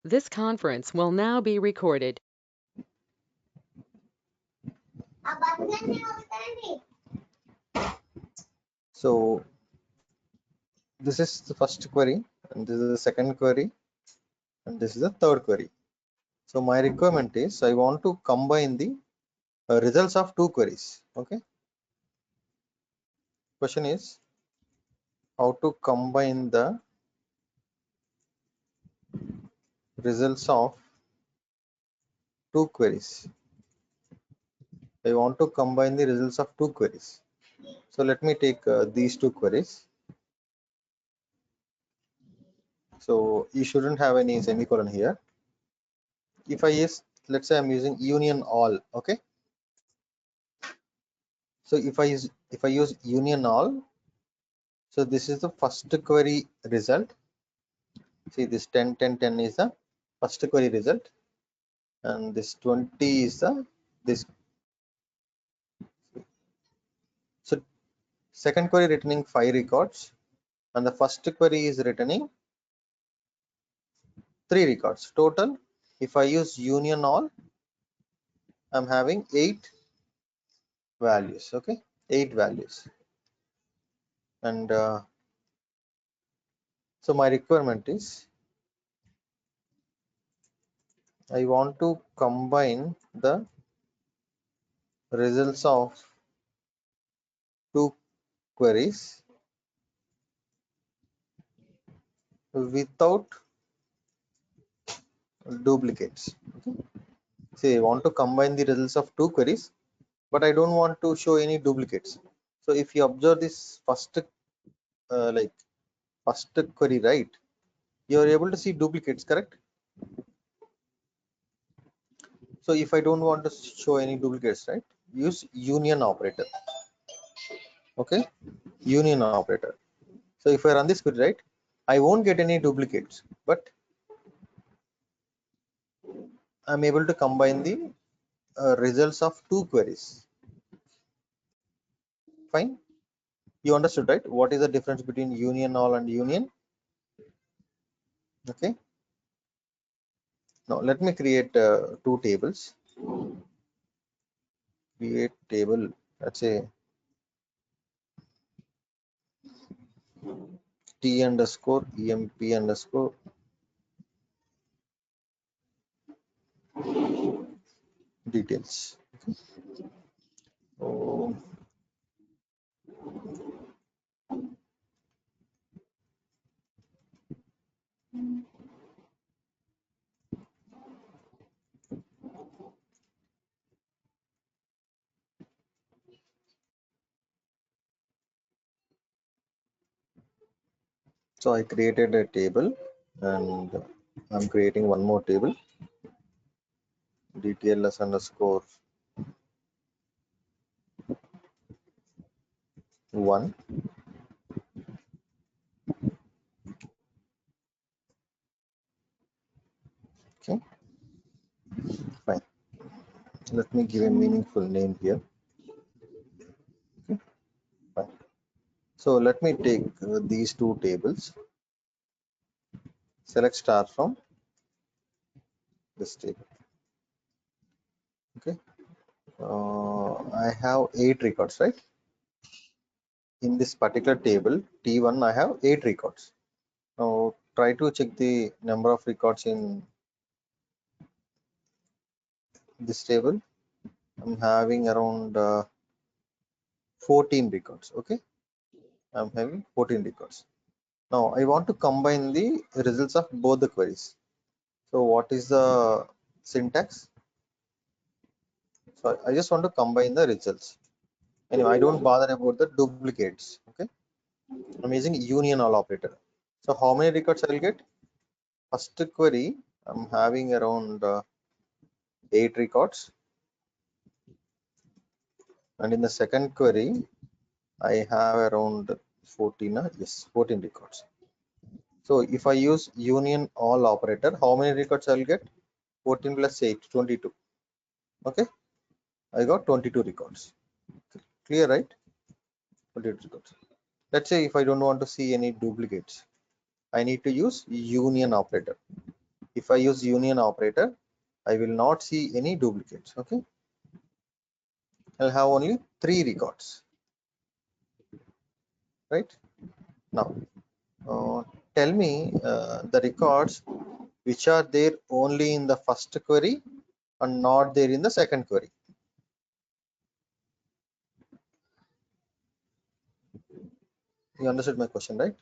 This conference will now be recorded. So this is the first query, and this is the second query, and this is the third query. So my requirement is I want to combine the results of two queries. Okay. Question is how to combine the results of two queries. I want to combine the results of two queries. So let me take these two queries. So you shouldn't have any semicolon here. If I use, let's say I'm using union all. Okay. So if I use union all, so this is the first query result. See, this 10 10 10 is the first query result, and this 20 is the this. So second query returning 5 records, and the first query is returning 3 records total. If I use union all, I'm having 8 values. Okay, 8 values. And so my requirement is I want to combine the results of two queries without duplicates. Okay. Say I want to combine the results of two queries, but I don't want to show any duplicates. So if you observe this first first query, right, you are able to see duplicates, correct? So if I don't want to show any duplicates, right, use union operator. Okay, union operator. So if I run this query, right, I won't get any duplicates, but I'm able to combine the results of two queries. Fine. You understood, right? What is the difference between union all and union? Okay. Now let me create two tables. Create table. Let's say t underscore emp underscore details. So, so I created a table, and I'm creating one more table. Details underscore one. Okay, fine. Let me give a meaningful name here. Okay, fine. So let me take these two tables. Select star from this table. Okay. I have 8 records, right? In this particular table T1, I have 8 records. Now try to check the number of records in this table. I'm having around 14 records. Okay, I'm having 14 records. Now I want to combine the results of both the queries. So what is the syntax? So I just want to combine the results. Anyway, I don't bother about the duplicates. Okay, I'm using union all operator. So how many records I'll get? First query, I'm having around 8 records, and in the second query I have around 14 yes, 14 records. So if I use union all operator, how many records I'll get? 14 plus 8, 22. Okay, I got 22 records. Clear, right? 22 records. Let's say if I don't want to see any duplicates, I need to use union operator. If I use union operator, I will not see any duplicates. Okay, I'll have only 3 records, right? Now, tell me the records which are there only in the first query and not there in the second query. You understood my question, right?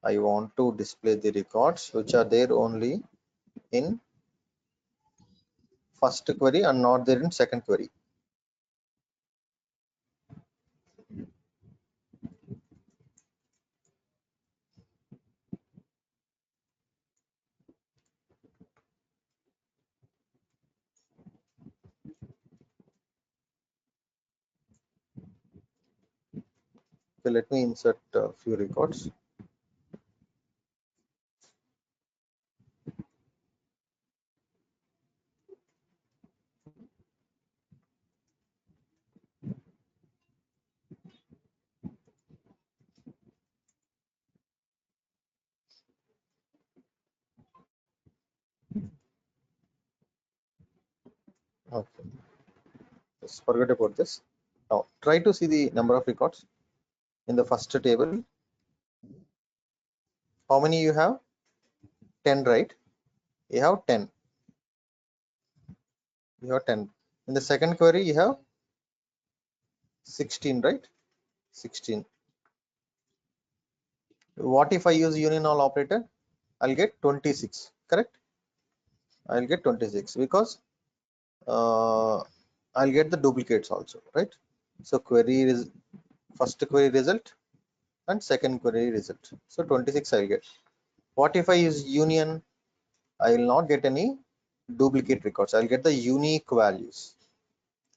I want to display the records which are there only in first query and not there in second query. Okay, let me insert a few records. Okay, just forget about this. Now try to see the number of records in the first table. How many you have? 10, right? You have 10. You have 10. In the second query, you have 16, right? 16. What if I use union all operator? I'll get 26, correct? I'll get 26 because I'll get the duplicates also, right? So query is first query result and second query result. So 26 I'll get. What if I use union? I will not get any duplicate records. I'll get the unique values.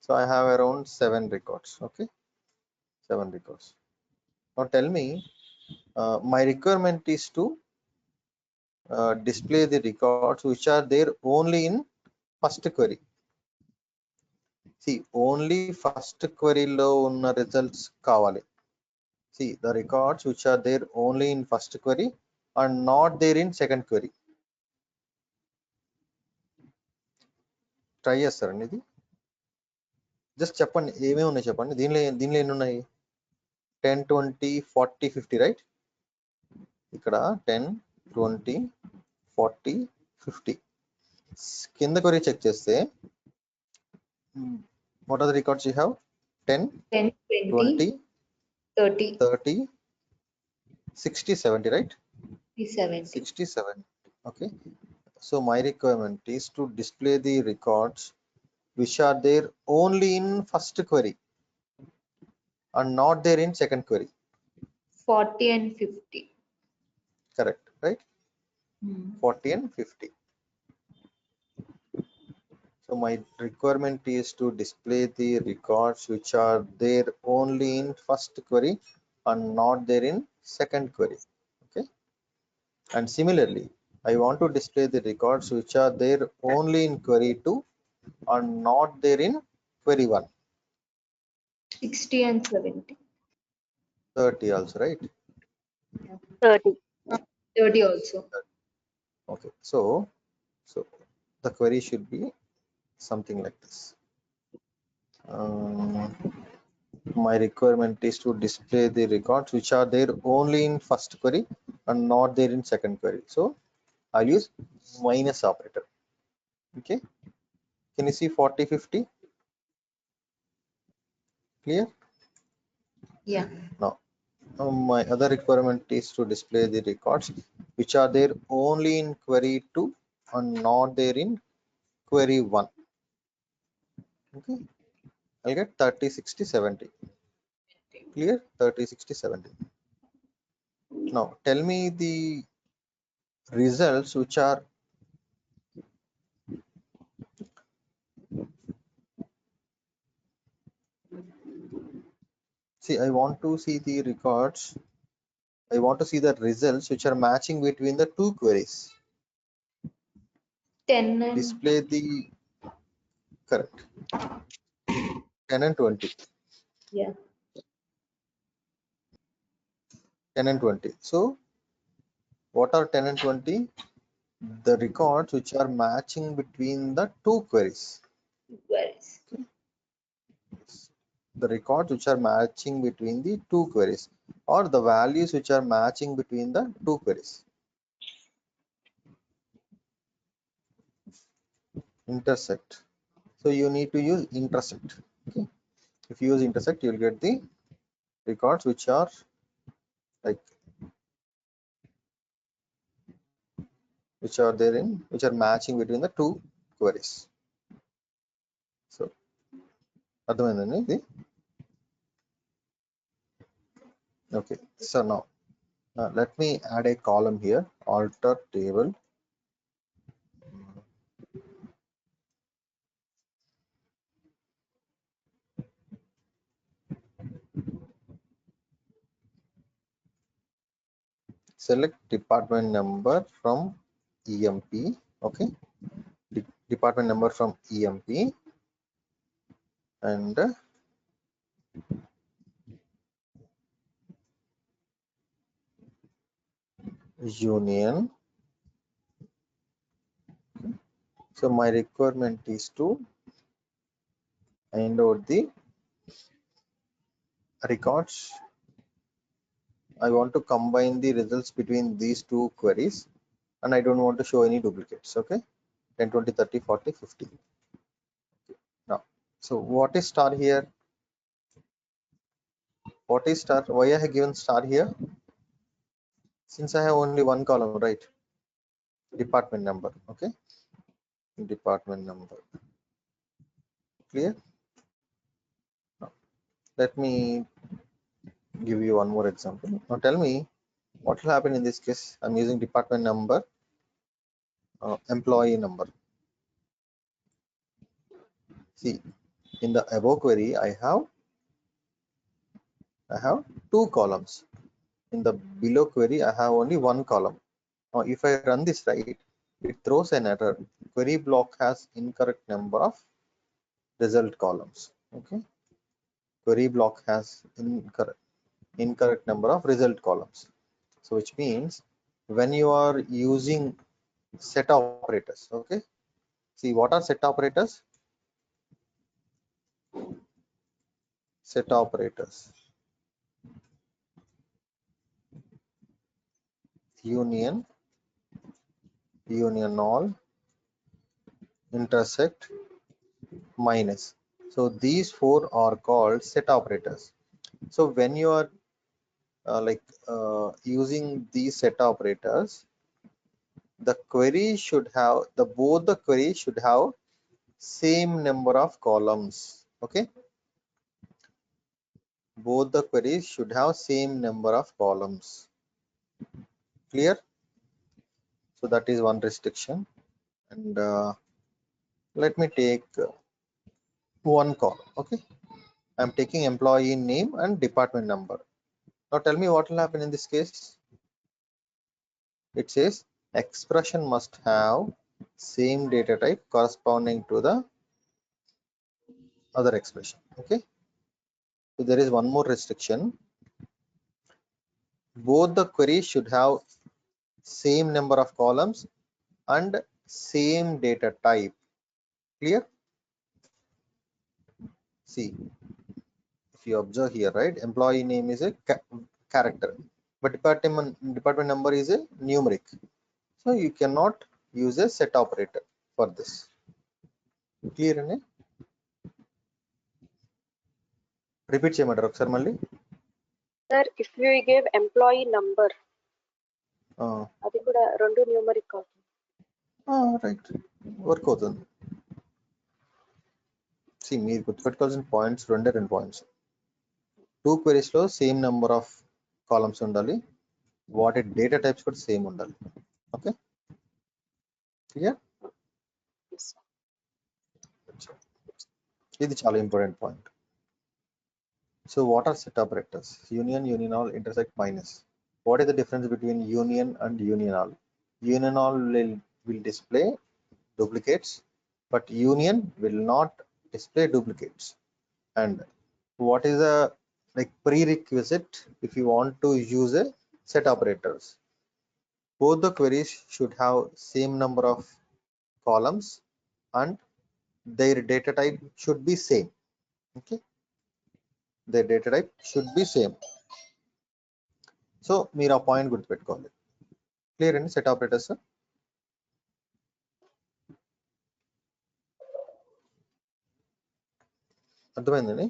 So I have around 7 records. Okay, 7 records. Now tell me, my requirement is to display the records which are there only in first query. See, only first query lo unna results kavali. See, the records which are there only in first query are not there in second query. Try చేస్తారండి ఇది. Just చెప్పండి ఏమేమి ఉన్నాయి చెప్పండి. దీనిలో ఎన్ని ఉన్నాయి? 10, 20, 40, 50, right? ఇక్కడ 10, 20, 40, 50. కింద query చెక్ చేస్తే what are the records you have? 10, 10, 20, 30, 30, 60, 70, right? 70. 67. Okay, so my requirement is to display the records which are there only in first query and not there in second query. 40 and 50. Correct, right? Hmm. 40 and 50. So my requirement is to display the records which are there only in first query and not there in second query. Okay, and similarly I want to display the records which are there only in query 2 and not there in query 1. 60 and 70. 30 also, right? 30. 30 also. Okay, so the query should be something like this. My requirement is to display the records which are there only in first query and not there in second query. So I'll use minus operator. Okay, can you see 40, 50? Clear? Yeah. Now my other requirement is to display the records which are there only in query 2 and not there in query 1. Okay, I'll get 30, 60, 70. Clear? 30, 60, 70. Now tell me the results which are see, I want to see the records. I want to see the results which are matching between the two queries. 10 and Display the correct 10 and 20. yeah. 10 and 20. So what are 10 and 20? the records which are matching between the two queries. Queries. The records which are matching between the two queries, or the values which are matching between the two queries. Intersect. So you need to use intersect. Okay. If you use intersect, you'll get the records which are like which are matching between the two queries. So అర్థమైందండి ఇది. Okay, so now let me add a column here, alter table. Select department number from EMP. Okay, department number from EMP, and union. So my requirement is to find out the records. I want to combine the results between these two queries, and I don't want to show any duplicates. Okay, 10, 20, 30, 40, 50. Now, so what is star here? What is star? Why I have given star here? Since I have only one column, right? Department number. Okay, department number. Clear? Now, let me give you one more example. Now tell me what will happen in this case. I'm using department number, employee number. See, in the above query, I have two columns. In the below query, I have only one column. Now, if I run this right, it throws an error. Query block has incorrect number of result columns. Okay, query block has incorrect number of result columns. So which means when you are using set operators, okay, see what are set operators? Set operators, union, union all, intersect, minus. So these four are called set operators. So when you are using these set operators, the query should have both the queries should have same number of columns. Okay, both the queries should have same number of columns. Clear? So that is one restriction. And let me take one column. Okay, I'm taking employee name and department number. Now tell me what will happen in this case. It says expression must have same data type corresponding to the other expression. Okay, so there is one more restriction. Both the queries should have same number of columns and same data type. Clear? See, if you observe here, right, employee name is a character, but department number is a numeric. So you cannot use a set operator for this. Clear? Ne? Repeat చేయమంటారు ఒకసారి మళ్ళీ. Sir, if we give employee number, అది కూడా రెండు numeric అవుతుంది. Right, work అవుతుంది. See, మీరు గుర్తుపెట్టుకోవాల్సిన పాయింట్స్ రెండు పాయింట్స్. టూ క్వెరీస్ లో సేమ్ నెంబర్ ఆఫ్ కాలమ్స్ ఉండాలి, వాటి డేటా టైప్స్ కూడా సేమ్ ఉండాలి. Okay, clear? ఇది చాలా important point. So what are set operators? Union, union all, intersect, minus. What is the difference between union and union all? Union all will display duplicates, but union will not display duplicates. And what is the prerequisite if you want to use a set operators? both the queries should have same number of columns and their data type should be same. Okay, their data type should be same. So మీరు ఆ point గుర్తుపెట్టుకోవాలి. Clear అండి set operators? అర్థమైందండి?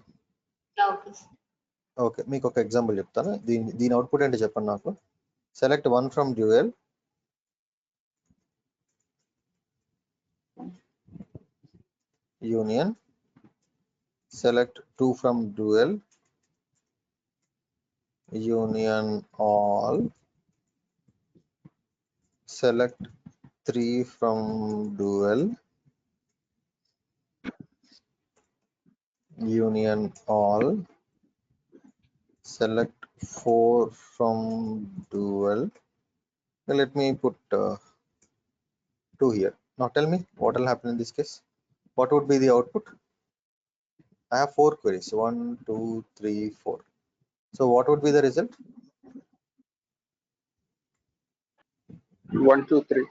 Okay, మీకు ఒక example చెప్తాను. దీని output ఏంటి చెప్పండి నాకు. Select one from dual, union, select 2 from dual, union all, select 3 from dual, union all, select 4 from dual. Let me put 2 here. Now tell me what will happen in this case. What would be the output? I have 4 queries, 1 2 3 4. So what would be the result? 1 2 3.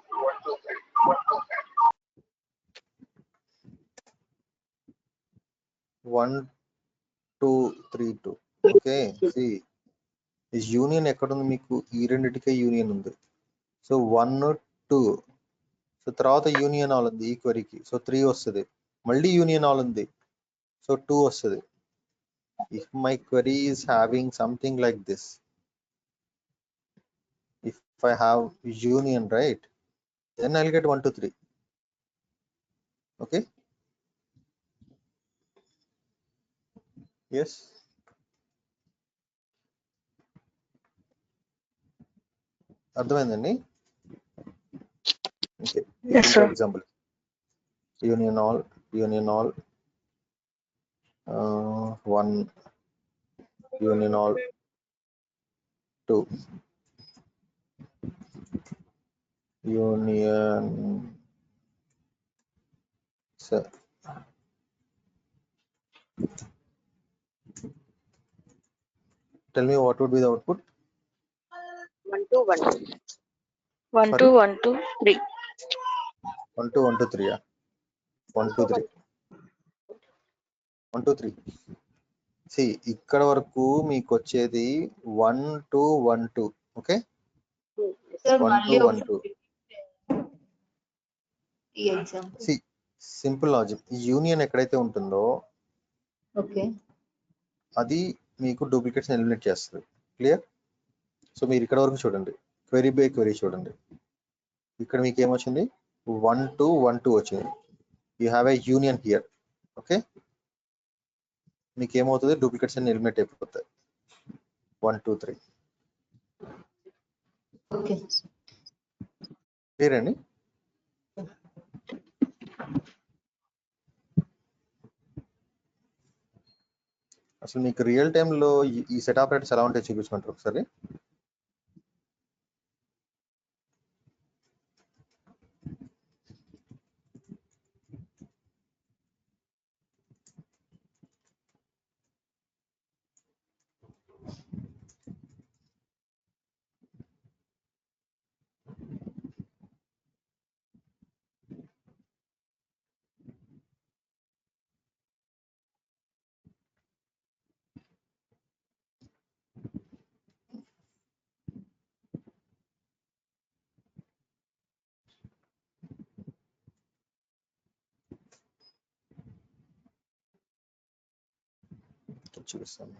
1 2 3 2. Okay, see, union ఎక్కడ ఉంది మీకు? ఈ రెండిటికే union ఉంది. So 1 2, so తర్వాత union all ఉంది ఈ క్వరీకి, so 3 వస్తుంది. మళ్ళీ యూనియన్ ఆల్ ఉంది, సో 2 వస్తుంది. If my query is having something like this, if I have union right, then I'll get 1 2 3. Okay, yes, అర్థమైందండి? Okay, example union all 1, union all 2, union tell me what would be the output. 1 2 1 2. 1 2 1 2 3. 1 2 1 2 3. 1 2 3 1 2 3. See, ఇక్కడ వరకు మీకు వచ్చేది 1 2 1 2. Okay, 1 2 1 2. ఈ example See, simple logic. Union ఎక్కడైతే ఉంటుందో okay, అది మీకు డూప్లికేట్స్ ఎలిమినేట్ చేస్తుంది. క్లియర్? సో మీరు ఇక్కడ వరకు చూడండి, క్వెరీ బై క్వెరీ చూడండి. ఇక్కడ మీకు ఏమొచ్చింది? 1 2 1 2 వచ్చింది. You have A union here. Okay, మీకు ఏమవుతుంది? డూప్లికేట్స్ అన్ని ఎలిమినేట్ అయిపోతాయి. 1 2 3. ఓకే, క్లియర్ అండి? అసలు మీకు రియల్ టైంలో ఈ సెట్ ఆపరేటర్స్ ఎలా ఉంటాయో చూపించమంటారు ఒకసారి. చూపిస్తాను.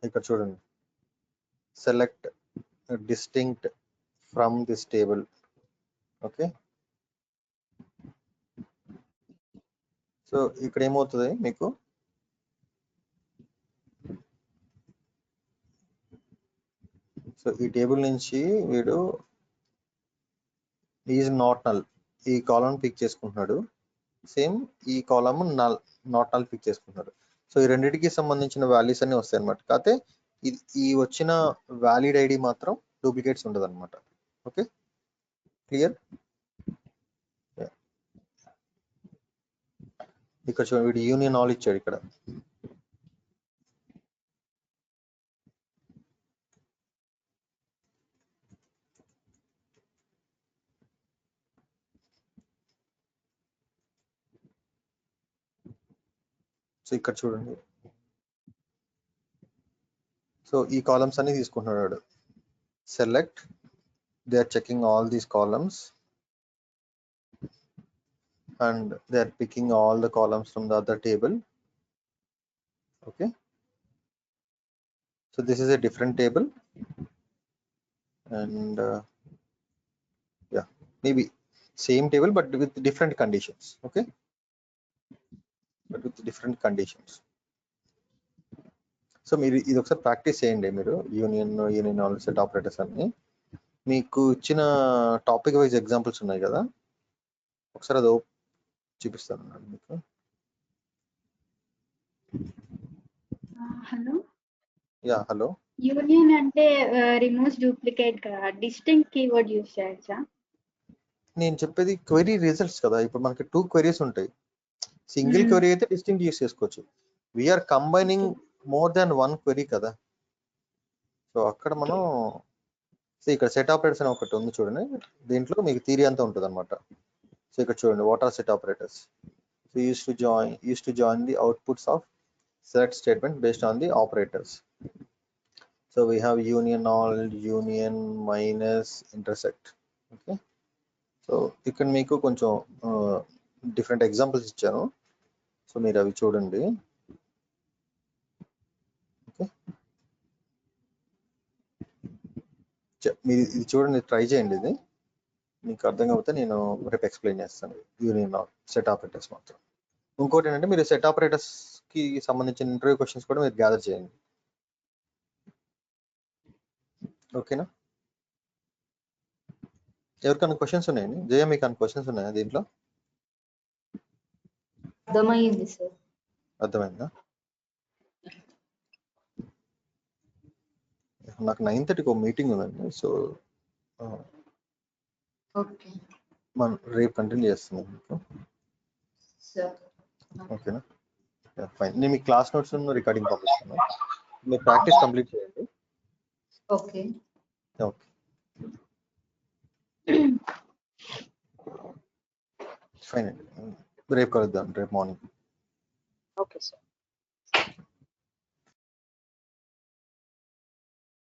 ఇక్కడ చూడండి, select distinct from this table. Okay, so ఇక్కడ ఏమవుతుంది మీకు? సో ఈ టేబుల్ నుంచి వీడు ఈజ్ నాట్ నల్, ఈ కాలం పిక్ చేసుకుంటున్నాడు. సేమ్ ఈ column null, not null pick చేసుకుంటున్నాడు. సో ఈ రెండింటికి సంబంధించిన వాల్యూస్ అన్ని వస్తాయి అనమాట. కాకపోతే ఈ వచ్చిన వ్యాలిడ్ ఐడి మాత్రం డూప్లికేట్స్ ఉండదు అనమాట. Okay, clear? ఇక్కడ చూడండి, వీడు యూనియన్ ఆల్ ఇచ్చాడు ఇక్కడ. సో ఇక్కడ చూడండి, సో ఈ కాలమ్స్ అన్ని తీసుకుంటున్నాడు. Select, they are checking all these columns and they are picking all the columns from the other table. Okay, so this is a different table, and yeah, maybe same table but with different conditions. Okay, but with different conditions. So మీరు ఇది ఒకసారి practice చేయండి. మీరు union all set operators అన్ని మీకు ఇచ్చిన topic wise examples ఉన్నాయి కదా, ఒకసారి అది చూపిస్తాను మీకు. Hello, yeah hello. యూనియన్ అంటే రిమూవ్స్ డూప్లికేట్ కదా, డిస్టింక్ట్ కీవర్డ్ యూస్ చేయొచ్చా? నేను చెప్పేది క్వెరీ రిజల్ట్స్ కదా. ఇప్పుడు మనకి 2 క్వెరీస్ ఉంటాయి. సింగిల్ క్వెరీ అయితే డిస్టింక్ట్ యూస్ చేసుకోవచ్చు. We're combining more than 1 query కదా. సో అక్కడ మనం ఇక్కడ సెట్ ఆపరేటర్స్ అని ఒకటి ఉంది చూడండి, దీంట్లో మీకు థియరీ అంతా ఉంటుంది అనమాట. సో ఇక్కడ చూడండి, what are set operators. So use to join the outputs of select statement based on the operators. So we have union all, union, minus, intersect. Okay, so ఇక్కడ మీకు కొంచెం డిఫరెంట్ ఎగ్జాంపుల్స్ ఇచ్చాను. So మీరు అవి చూడండి. Okay, మీరు ఇది చూడండి, ట్రై చేయండి. ఇది మీకు అర్థం కాకపోతే నేను రేపు ఎక్స్ప్లెయిన్ చేస్తాను. యూనియన్ ఆల్ సెట్ ఆపరేటర్స్ మాత్రం. ఇంకోటి ఏంటంటే, మీరు సెట్ ఆపరేటర్స్ కి సంబంధించిన ఇంటర్వ్యూ క్వశ్చన్స్ కూడా మీరు గ్యాదర్ చేయండి. ఓకేనా? ఎవరికన్నా క్వశ్చన్స్ ఉన్నాయండి? జయ, మీకు అన్న క్వశ్చన్స్ ఉన్నాయా దీంట్లో? అర్థమైంది సార్. అర్థమైందా? నాకు 9:30కి ఒక మీటింగ్ ఉందండి. సో ఓకే, మనం రేపు కంటిన్యూ చేస్తున్నాం మీకు. సార్ ఓకేనా? ఫైన్. నేను మీ క్లాస్ నోట్స్ రికార్డింగ్ పంపిస్తాను. మీరు ప్రాక్టీస్ కంప్లీట్ చేయండి. ఓకే. ఓకే, ఫైన్ అండి. రేపు కలుద్దాం, రేపు మార్నింగ్. Okay sir.